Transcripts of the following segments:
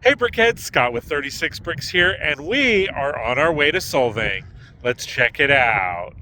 Hey Brickheads, Scott with 36 Bricks here, and we are on our way to Solvang. Let's check it out.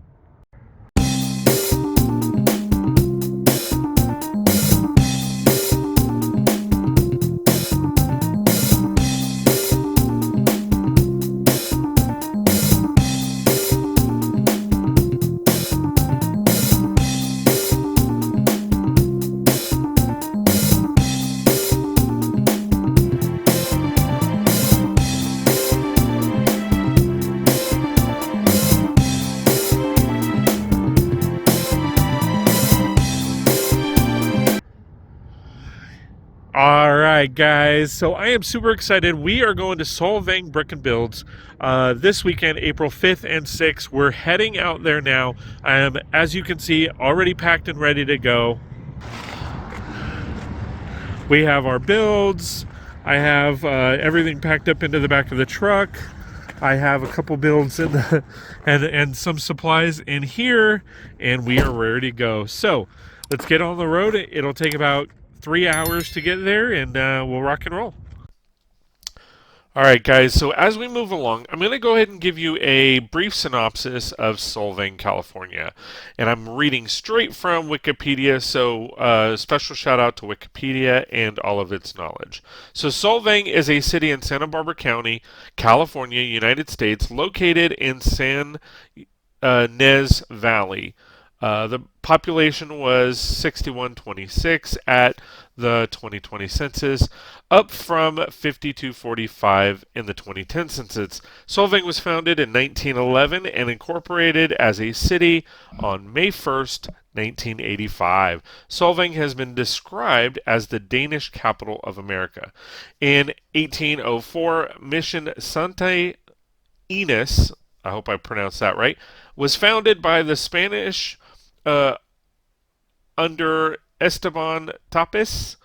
All right, guys. So I am super excited. We are going to Solvang Brick and Builds this weekend, April 5th and 6th. We're heading out there now. I am, as you can see, already packed and ready to go. We have our builds. I have everything packed up into the back of the truck. I have a couple builds in the and some supplies in here, and we are ready to go. So let's get on the road. It'll take about 3 hours to get there, and we'll rock and roll. All right, guys, so as we move along, I'm going to go ahead and give you a brief synopsis of Solvang, California. And I'm reading straight from Wikipedia, so special shout out to Wikipedia and all of its knowledge. So Solvang is a city in Santa Barbara County, California, United States, located in San Nez Valley. The population was 6126 at the 2020 census, up from 5245 in the 2010 census. Solvang was founded in 1911 and incorporated as a city on May 1st, 1985. Solvang has been described as the Danish capital of America. In 1804, Mission Santa Ines, I hope I pronounced that right, was founded by the Spanish under Esteban Tapis.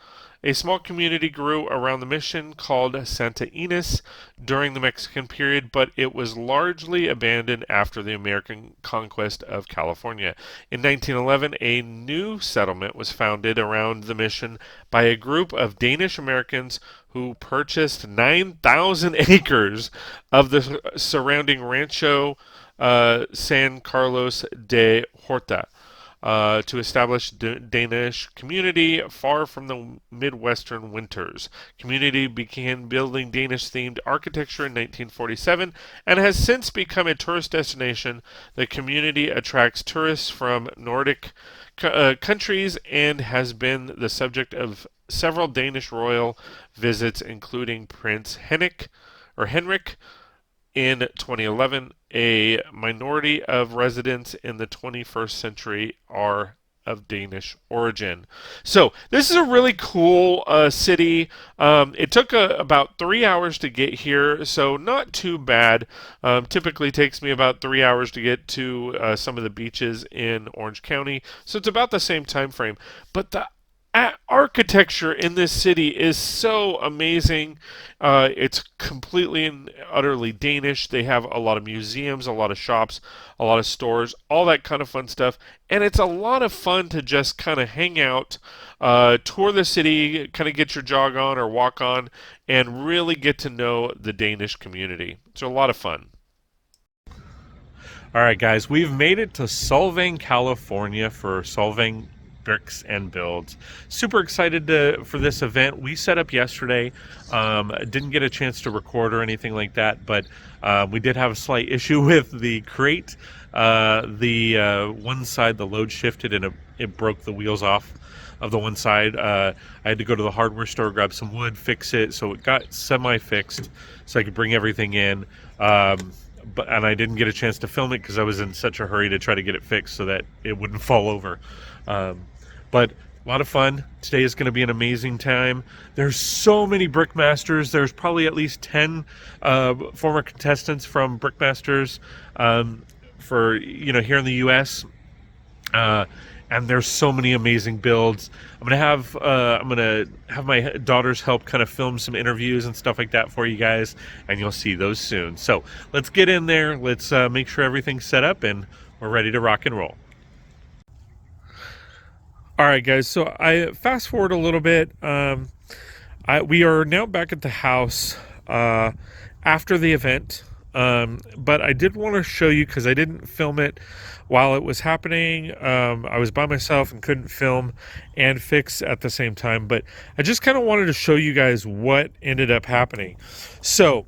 A small community grew around the mission called Santa Ines during the Mexican period, but it was largely abandoned after the American conquest of California. In 1911, a new settlement was founded around the mission by a group of Danish Americans who purchased 9,000 acres of the surrounding Rancho San Carlos de Horta. To establish Danish community far from the Midwestern winters. Community began building Danish-themed architecture in 1947 and has since become a tourist destination. The community attracts tourists from Nordic countries and has been the subject of several Danish royal visits, including Prince Henrik in 2011. A minority of residents in the 21st century are of Danish origin. So this is a really cool city. It took about 3 hours to get here, so not too bad. Typically takes me about 3 hours to get to some of the beaches in Orange County, so it's about the same time frame. But the architecture in this city is so amazing. It's completely and utterly Danish. They have a lot of museums, a lot of shops, a lot of stores, all that kind of fun stuff. And it's a lot of fun to just kind of hang out, tour the city, kind of get your jog on or walk on, and really get to know the Danish community. It's a lot of fun. All right, guys, we've made it to Solvang, California for Solvang Bricks and Builds. Super excited for this event. We set up yesterday. Didn't get a chance to record or anything like that, but we did have a slight issue with the crate. One side, the load shifted and it broke the wheels off of the one side. I had to go to the hardware store, grab some wood, fix it, so it got semi-fixed so I could bring everything in. And I didn't get a chance to film it because I was in such a hurry to try to get it fixed so that it wouldn't fall over. But a lot of fun. Today is going to be an amazing time. There's so many Brickmasters. There's probably at least 10 former contestants from Brickmasters for here in the U.S. And there's so many amazing builds. I'm gonna have my daughters help kind of film some interviews and stuff like that for you guys, and you'll see those soon. So let's get in there. Let's make sure everything's set up and we're ready to rock and roll. All right, guys. So I fast forward a little bit. We are now back at the house after the event, but I did want to show you because I didn't film it while it was happening. I was by myself and couldn't film and fix at the same time, but I just kind of wanted to show you guys what ended up happening. So,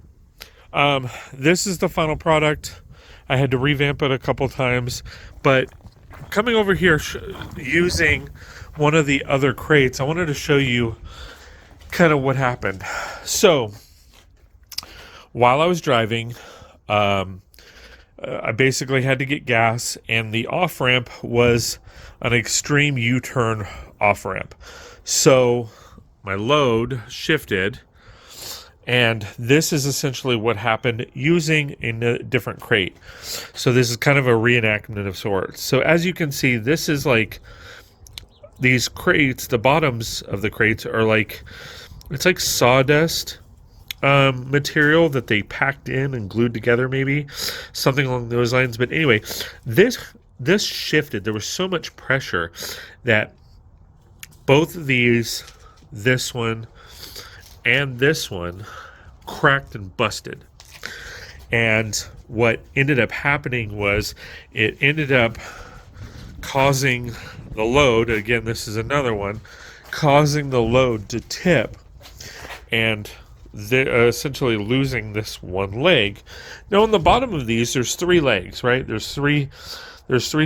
this is the final product. I had to revamp it a couple times, but coming over here using one of the other crates, I wanted to show you kind of what happened. So while I was driving, I basically had to get gas, and the off ramp was an extreme U-turn off ramp. So my load shifted, and this is essentially what happened using a different crate. So this is kind of a reenactment of sorts. So as you can see, this is like these crates, the bottoms of the crates are like, it's like sawdust material that they packed in and glued together, maybe something along those lines. But anyway, this shifted. There was so much pressure that both of these, this one and this one, cracked and busted. And what ended up happening was it ended up causing the load, again, this is another one, causing the load to tip, and essentially losing this one leg. Now on the bottom of these, there's 3 legs, right? There's three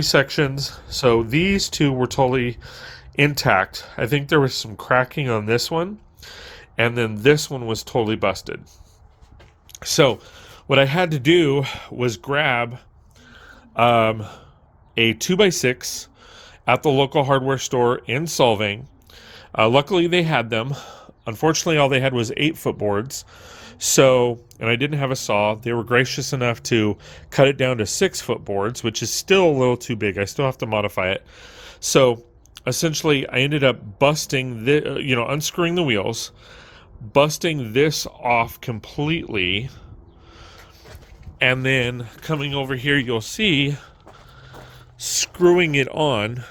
sections. So these 2 were totally intact. I think there was some cracking on this one, and then this one was totally busted. So what I had to do was grab a 2x6 at the local hardware store in Solvang. Luckily they had them. Unfortunately, all they had was 8-foot boards. So, and I didn't have a saw. They were gracious enough to cut it down to 6-foot boards, which is still a little too big. I still have to modify it. So essentially I ended up busting unscrewing the wheels, busting this off completely, and then coming over here, you'll see, screwing it on.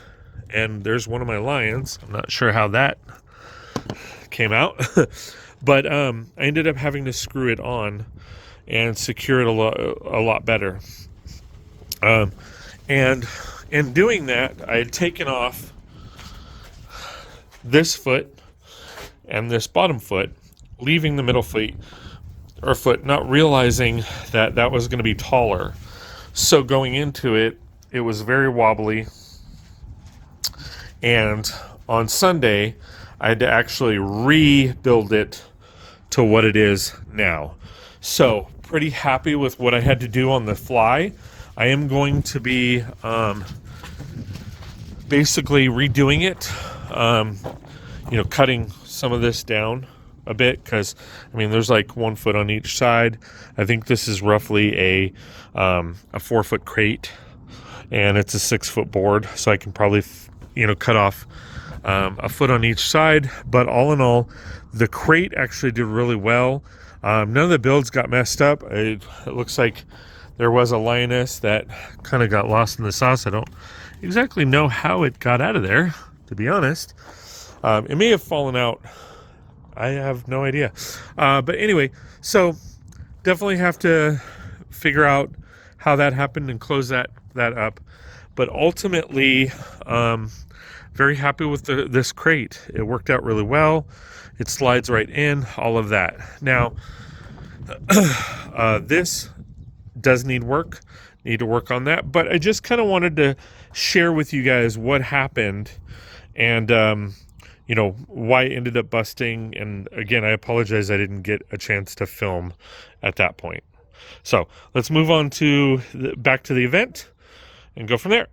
And there's one of my lions. I'm not sure how that came out, but I ended up having to screw it on and secure it a lot better. And in doing that, I had taken off this foot and this bottom foot, leaving the middle foot, not realizing that that was going to be taller. So going into it, it was very wobbly. And on Sunday, I had to actually rebuild it to what it is now. So pretty happy with what I had to do on the fly. I am going to be basically redoing it, cutting some of this down a bit, because there's like 1 foot on each side. I think this is roughly a 4-foot crate, and it's a 6-foot board, so I can probably cut off a foot on each side. But all in all, the crate actually did really well. None of the builds got messed up. It looks like there was a lioness that kind of got lost in the sauce. I don't exactly know how it got out of there, to be honest. It may have fallen out. I have no idea. But anyway, so definitely have to figure out how that happened and close that up. But ultimately, very happy with this crate. It worked out really well. It slides right in, all of that. Now, this does need to work on that. But I just kind of wanted to share with you guys what happened and, why it ended up busting. And again, I apologize I didn't get a chance to film at that point. So let's move on back to the event and go from there.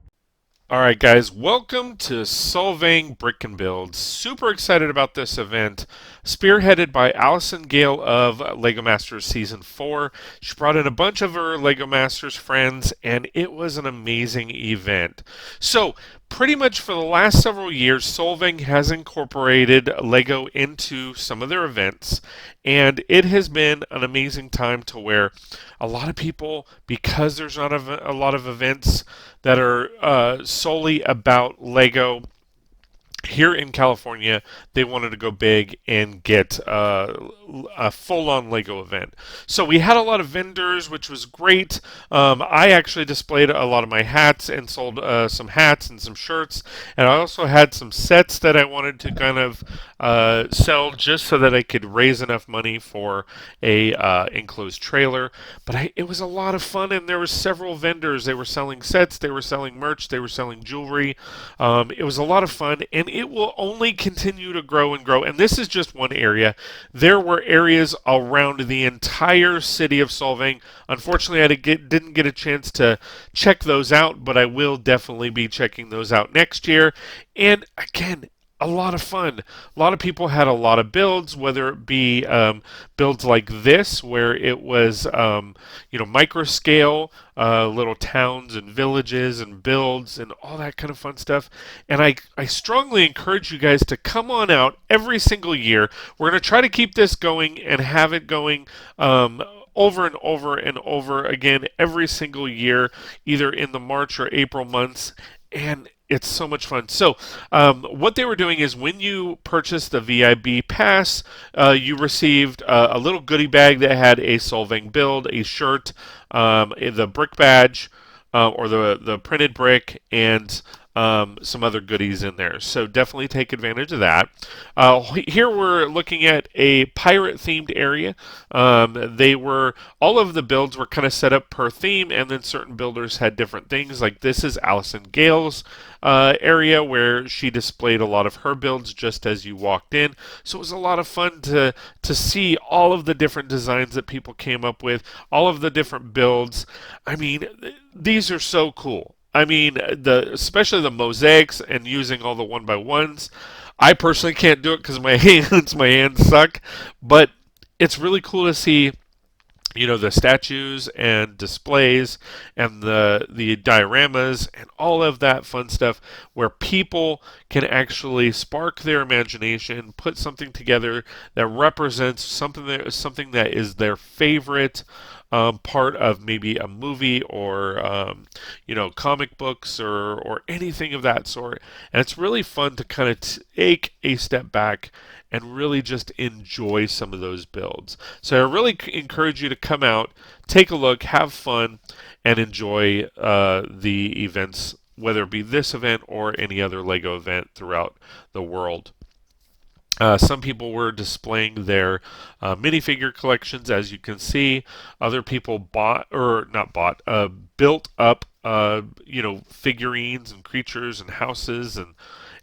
All right, guys, welcome to Solvang Brick and Build. Super excited about this event, spearheaded by Allison Gale of LEGO Masters Season 4. She brought in a bunch of her LEGO Masters friends, and it was an amazing event. So, pretty much for the last several years, Solvang has incorporated LEGO into some of their events, and it has been an amazing time to where a lot of people, because there's not a lot of events that are solely about LEGO, here in California, they wanted to go big and get a full-on Lego event. So we had a lot of vendors, which was great. I actually displayed a lot of my hats and sold some hats and some shirts, and I also had some sets that I wanted to kind of sell just so that I could raise enough money for a enclosed trailer. But it was a lot of fun, and there were several vendors. They were selling sets, they were selling merch, they were selling jewelry. It was a lot of fun, and it will only continue to grow and grow. And this is just one area. There were areas around the entire city of Solvang. Unfortunately, didn't get a chance to check those out, but I will definitely be checking those out next year. And again, a lot of fun. A lot of people had a lot of builds, whether it be builds like this, where it was micro scale, little towns and villages and builds and all that kind of fun stuff. And I strongly encourage you guys to come on out every single year. We're going to try to keep this going and have it going. Over and over and over again every single year, either in the March or April months, and it's so much fun. So, what they were doing is when you purchased the VIB pass, you received a little goodie bag that had a Solvang build, a shirt, the brick badge, or the printed brick, and some other goodies in there. So definitely take advantage of that. Here we're looking at a pirate themed area. All of the builds were kind of set up per theme, and then certain builders had different things. Like this is Allison Gale's area where she displayed a lot of her builds just as you walked in. So it was a lot of fun to see all of the different designs that people came up with, all of the different builds. I mean, these are so cool. I mean, especially the mosaics and using all the one by ones. I personally can't do it because my hands suck. But it's really cool to see, the statues and displays and the dioramas and all of that fun stuff where people can actually spark their imagination, put something together that represents something that is their favorite part of maybe a movie or comic books or anything of that sort. And it's really fun to kind of take a step back and really just enjoy some of those builds. So I really encourage you to come out, take a look, have fun, and enjoy the events, whether it be this event or any other LEGO event throughout the world. Some people were displaying their minifigure collections, as you can see. Other people built up, figurines and creatures and houses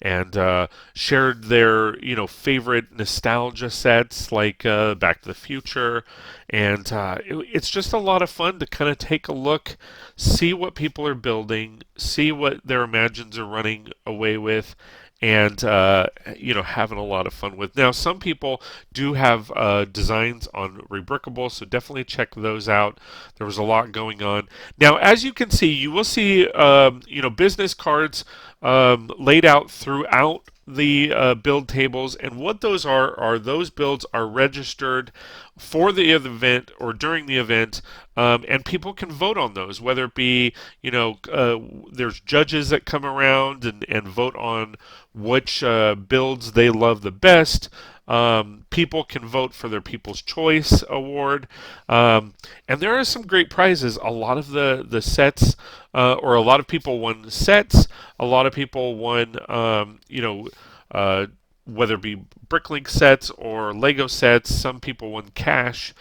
and shared their favorite nostalgia sets like Back to the Future, and it's just a lot of fun to kind of take a look, see what people are building, see what their imagines are running away with, and having a lot of fun with. Now, some people do have designs on Rebrickable, so definitely check those out. There was a lot going on. Now, as you can see, you will see business cards laid out throughout the build tables, and what those are those builds are registered for the event or during the event, and people can vote on those, whether it be there's judges that come around and vote on which builds they love the best. People can vote for their People's Choice Award, and there are some great prizes. A lot of the sets, or a lot of people won sets. A lot of people won, whether it be Bricklink sets or Lego sets. Some people won cash,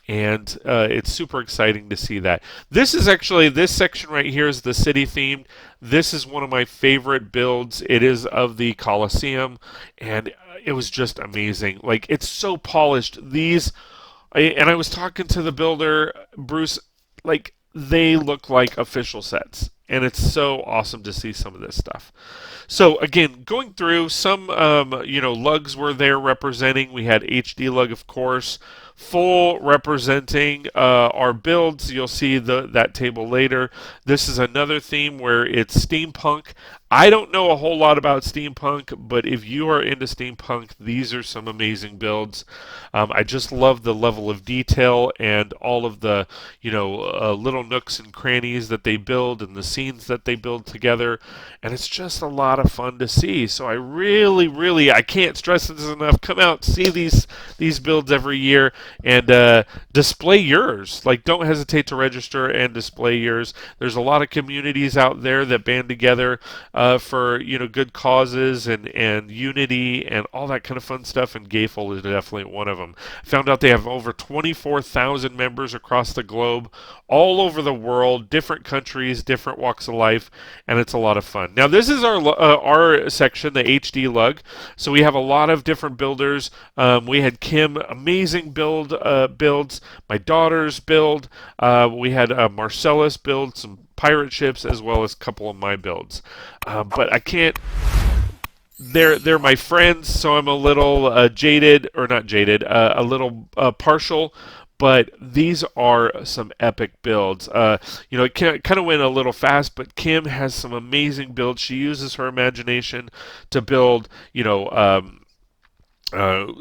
and it's super exciting to see that. This section right here is the city themed. This is one of my favorite builds. It is of the Colosseum, and it was just amazing. Like, it's so polished. And I was talking to the builder, Bruce, like, they look like official sets. And it's so awesome to see some of this stuff. So again, going through some, lugs were there representing. We had HD lug, of course, full representing our builds. You'll see that table later. This is another theme where it's steampunk. I don't know a whole lot about steampunk, but if you are into steampunk, these are some amazing builds. I just love the level of detail and all of the little nooks and crannies that they build, and the scenes that they build together, and it's just a lot of fun to see. So I really, I can't stress this enough. Come out, see these builds every year, and display yours. Like, don't hesitate to register and display yours. There's a lot of communities out there that band together for good causes and unity and all that kind of fun stuff, and Gayful is definitely one of them. I found out they have over 24,000 members across the globe, all over the world, different countries, different walks of life, and it's a lot of fun. Now, this is our section, the HD Lug. So we have a lot of different builders. We had Kim, amazing builds. My daughter's build. We had Marcellus build some pirate ships, as well as a couple of my builds. But I can't. They're my friends, so I'm a little jaded, or not jaded, a little partial. But these are some epic builds. It kind of went a little fast, but Kim has some amazing builds. She uses her imagination to build,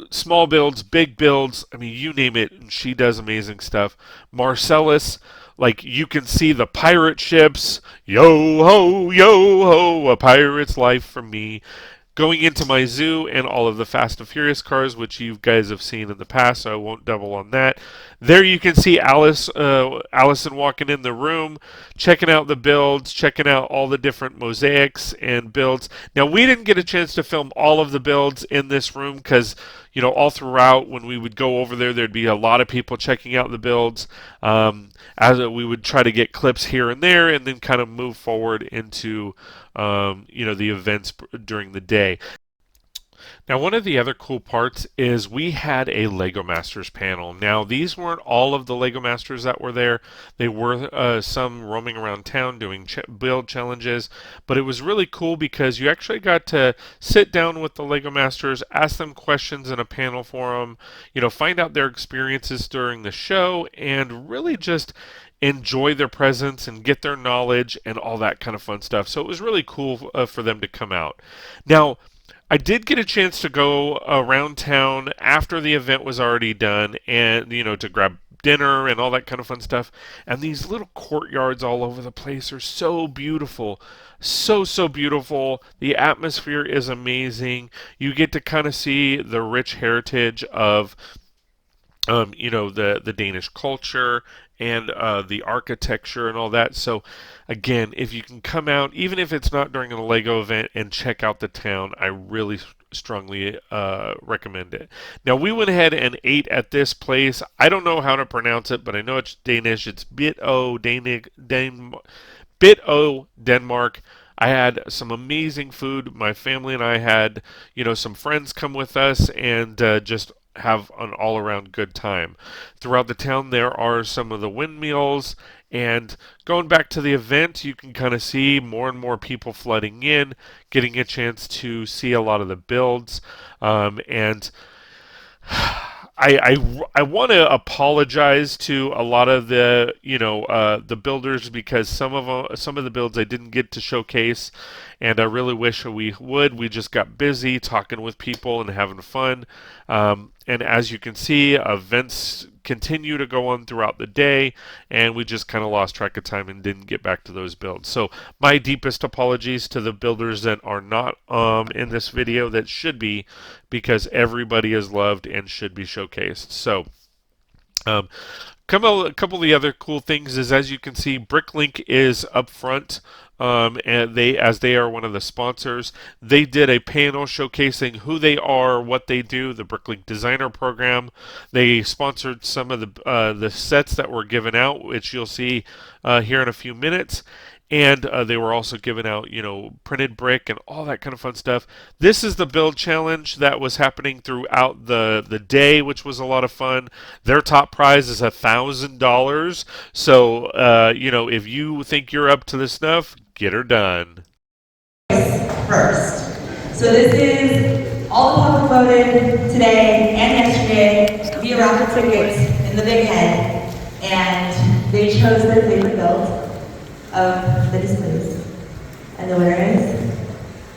small builds, big builds. I mean, you name it, and she does amazing stuff. Marcellus, like, you can see the pirate ships. Yo ho, a pirate's life for me. Going into my zoo and all of the Fast and Furious cars, which you guys have seen in the past, so I won't double on that. There you can see Allison walking in the room, checking out the builds, checking out all the different mosaics and builds. Now, we didn't get a chance to film all of the builds in this room because, all throughout when we would go over there, there'd be a lot of people checking out the builds. As we would try to get clips here and there, and then kind of move forward into the events during the day. Now, one of the other cool parts is we had a LEGO Masters panel. Now, these weren't all of the LEGO Masters that were there. They were some roaming around town doing build challenges, but it was really cool because you actually got to sit down with the LEGO Masters, ask them questions in a panel forum, find out their experiences during the show, and really just enjoy their presence and get their knowledge and all that kind of fun stuff. So it was really cool for them to come out. Now, I did get a chance to go around town after the event was already done, and to grab dinner and all that kind of fun stuff. And these little courtyards all over the place are so beautiful. So beautiful. The atmosphere is amazing. You get to kind of see the rich heritage of the Danish culture and the architecture and all that. So again, if you can come out, even if it's not during a LEGO event, and check out the town, I really strongly recommend it. Now, we went ahead and ate at this place. I don't know how to pronounce it, but I know it's Danish. It's Bit-O Denmark. I had some amazing food. My family and I had, some friends come with us, and just have an all-around good time. Throughout the town, there are some of the windmills, and going back to the event, you can kind of see more and more people flooding in, getting a chance to see a lot of the builds, and I want to apologize to a lot of the the builders, because some of the builds I didn't get to showcase, and I really wish we would. We just got busy talking with people and having fun. And as you can see, events continue to go on throughout the day, and we just kind of lost track of time and didn't get back to those builds. So my deepest apologies to the builders that are not in this video that should be, because everybody is loved and should be showcased. So a couple of the other cool things is, as you can see, Bricklink is up front. And they are one of the sponsors. They did a panel showcasing who they are, what they do, the Bricklink Designer Program. They sponsored some of the sets that were given out, which you'll see here in a few minutes. And they were also giving out, printed brick and all that kind of fun stuff. This is the build challenge that was happening throughout the day, which was a lot of fun. Their top prize is $1,000. So, if you think you're up to the snuff, get her done. First. So this is all the public voted today and yesterday via raffle tickets in the Big Head. And they chose their favorite build of the displays, and the winner is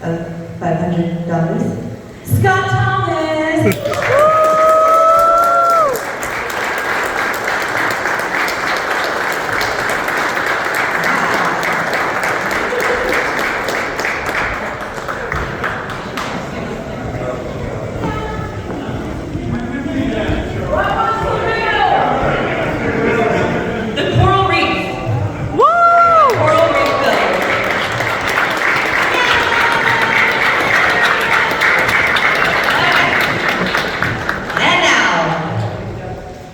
of $500, Scott Thomas.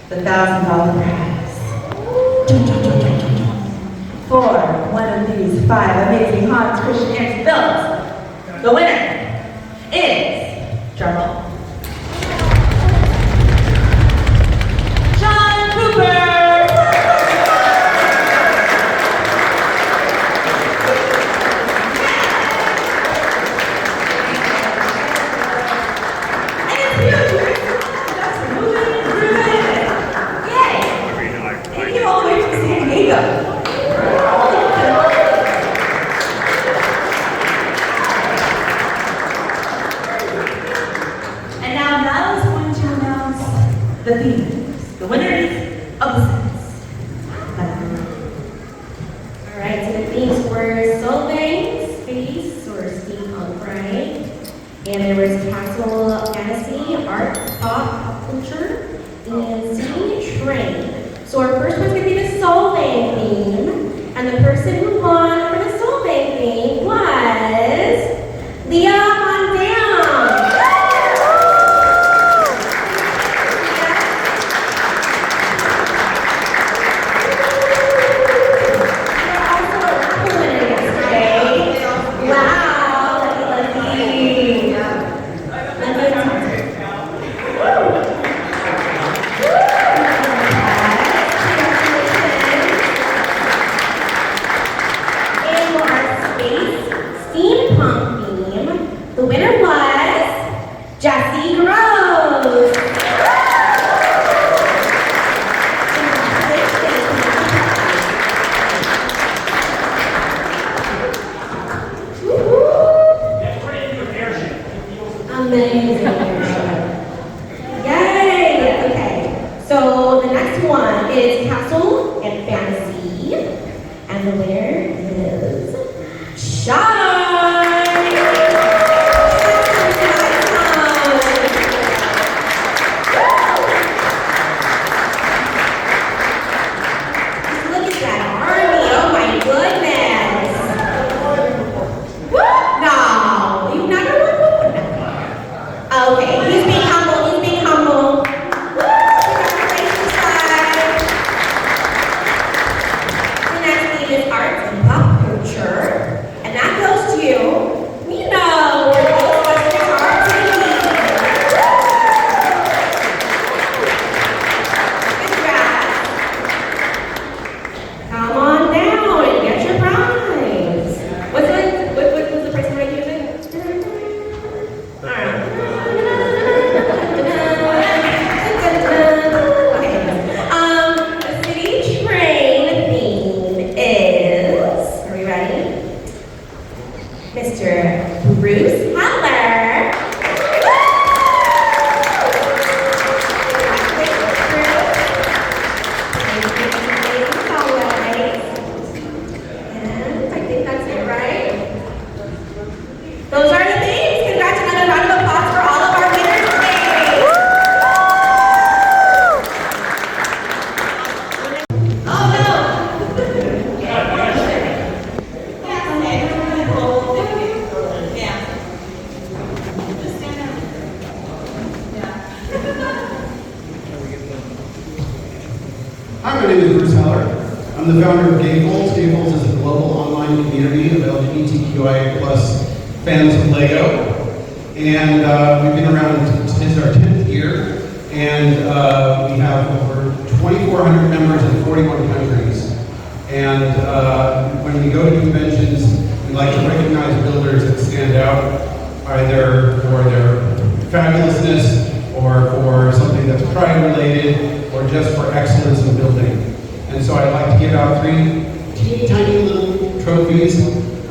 the $1,000 prize. For one of these 5 amazing Hans Christian Andersen builds, the winner is, drum roll, John Cooper! The themes, the winners of the sets. Alright, so the themes were Solvang, space, or steampunk, right? And there was castle fantasy, art, pop culture, and city train. So our first one's going to be the Solvang theme, and the person who won for the Solvang theme was Leah Mondale. I'm the founder of Dayz. Dayz is a global online community of LGBTQIA+ fans of Lego. And we've been around, this is our 10th year, and we have over 2,400 members in 41 countries. And when we go to conventions, we like to recognize builders that stand out, either for their fabulousness, or for something that's pride-related, or just for excellence in building. And so I'd like to give out 3 teeny tiny little trophies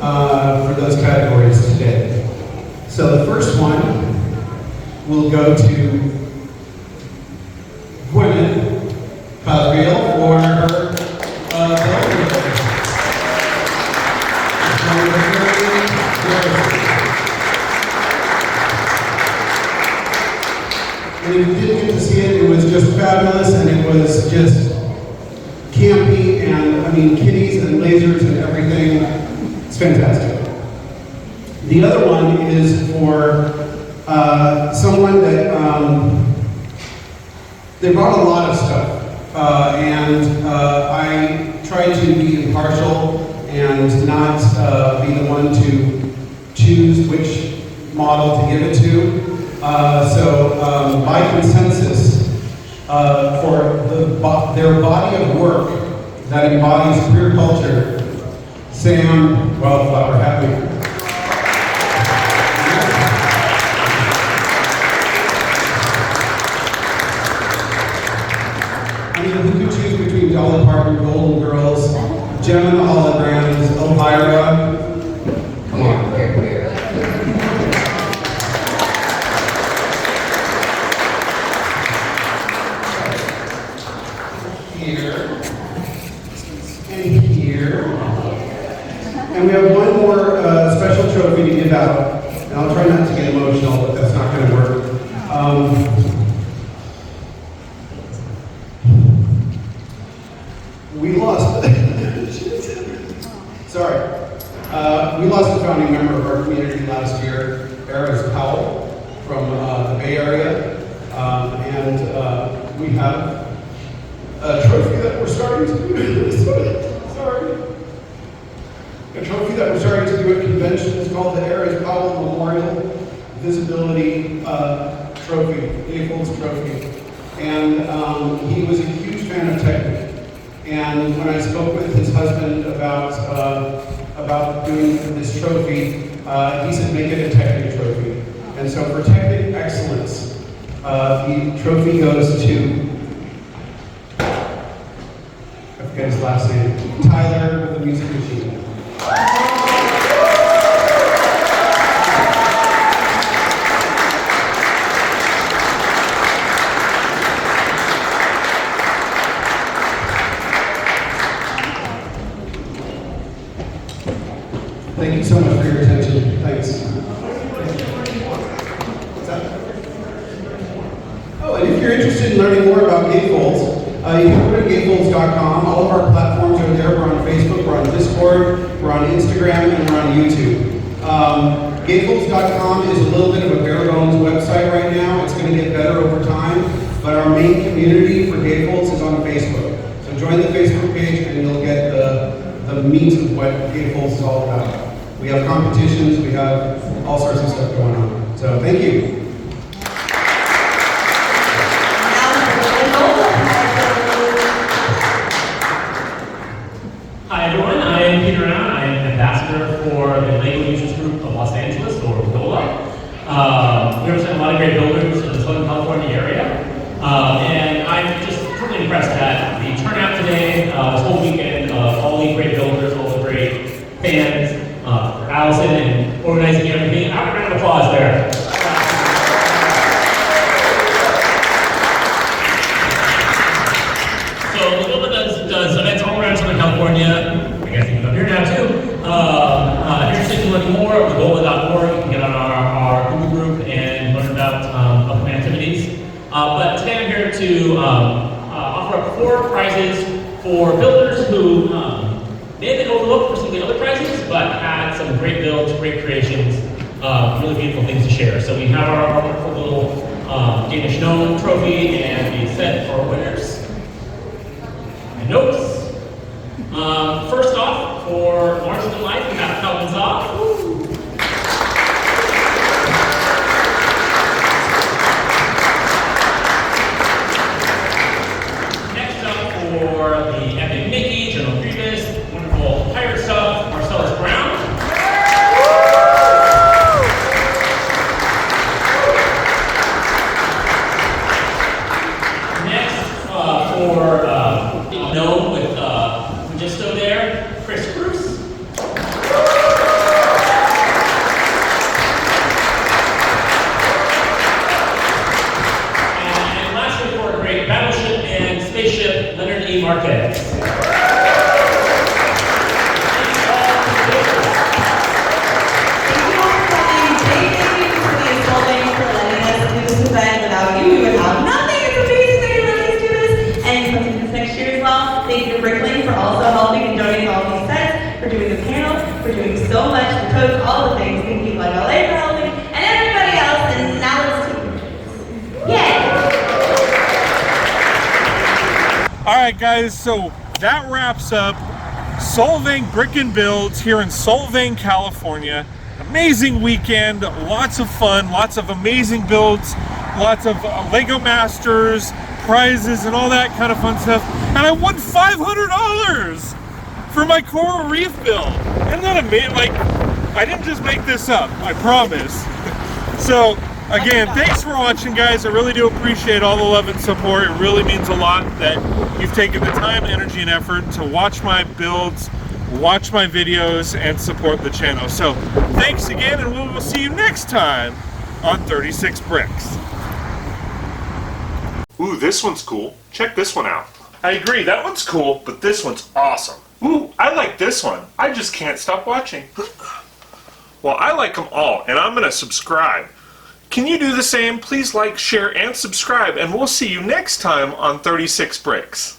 for those categories today. So the first one will go to Gwyneth Cosgreel for her and if you didn't get to see it, it was just fabulous, and it was just campy, and I mean kitties and lasers and everything. It's fantastic. The other one is for someone that They brought a lot of stuff, and I tried to be impartial and not be the one to choose which model to give it to. So by consensus, for their body of work that embodies queer culture, Sam Wildflower Happy. Who could choose between Dolly Parton, Golden Girls, Gem and the Holograms, Elvira? Come on. Here. And here. And we have one more special trophy to give out. And I'll try not to get emotional, but that's not going to work. We lost. Sorry. We lost a founding member of our community last year, Dayz from the Bay Area, and we have a trophy that we're starting to do. Sorry. A trophy that we're starting to do at conventions called the Dayz Powell Memorial Visibility Trophy, Gatefold's Trophy, and he was a huge fan of technique. And when I spoke with his husband about doing this trophy, he said, make it a Technic trophy. And so for Technic excellence, the trophy goes to, I forget his last name, Tyler with the Music Machine. Thank you so much for your attention. Thanks. What's that? Oh, and if you're interested in learning more about Gatefolds, you can go to gatefolds.com. All of our platforms are there. We're on Facebook, we're on Discord, we're on Instagram, and we're on YouTube. Gatefolds.com is a little bit of a bare bones website right now. It's going to get better over time, but our main community for Gatefolds is on Facebook. So join the Facebook page and you'll get the meat of what Gatefolds is all about. We have competitions, we have all sorts of stuff going on. So thank you. Hi everyone, I am Peter Brown. I am ambassador for the Lego Users Group of Los Angeles, or GOLA. We represent a lot of great builders in the Southern California area. And I'm just totally impressed at the turnout today, this whole weekend, all the great builders, all the great fans, for Allison and organizing everything. A round of applause there. So GOLA does events all around Southern California. I guess you can come here now too. If you're interested in learning more, GOLA.org. You can get on our Google group and learn about upcoming activities. But today I'm here to offer up 4 prizes for builders who may have been overlooked for some of the other prizes, but had some great builds, great creations, really beautiful things to share. So we have our wonderful little Danish gnome trophy and the set for winners. And notes. First off, for Larger Than Life, we have Calvin's Off. Next up, for the Epic Mickey, General Grievous, wonderful pirate stuff, Marcellus Brown. Next, for Gnome with Magisto there, Chris Bruce. And lastly, for a great battleship and spaceship, Leonard E. Marquez. Thank you to Brickland for also helping and donating all these sets, for doing the panel, for doing so much, the coach, all the things. Thank you, Like LA, for helping, and everybody else. And now let's do Yay! Alright guys, so that wraps up Solvang Brick and Builds here in Solvang, California. Amazing weekend, lots of fun, lots of amazing builds, lots of Lego Masters, prizes, and all that kind of fun stuff. And I won $500 for my coral reef build. Isn't that amazing? Like, I didn't just make this up, I promise. So, again, thanks for watching, guys. I really do appreciate all the love and support. It really means a lot that you've taken the time, energy, and effort to watch my builds, watch my videos, and support the channel. So, thanks again, and we will see you next time on 36 Bricks. Ooh, this one's cool. Check this one out. I agree, that one's cool, but this one's awesome. Ooh, I like this one. I just can't stop watching. Well, I like them all, and I'm gonna subscribe. Can you do the same? Please like, share, and subscribe, and we'll see you next time on 36 Bricks.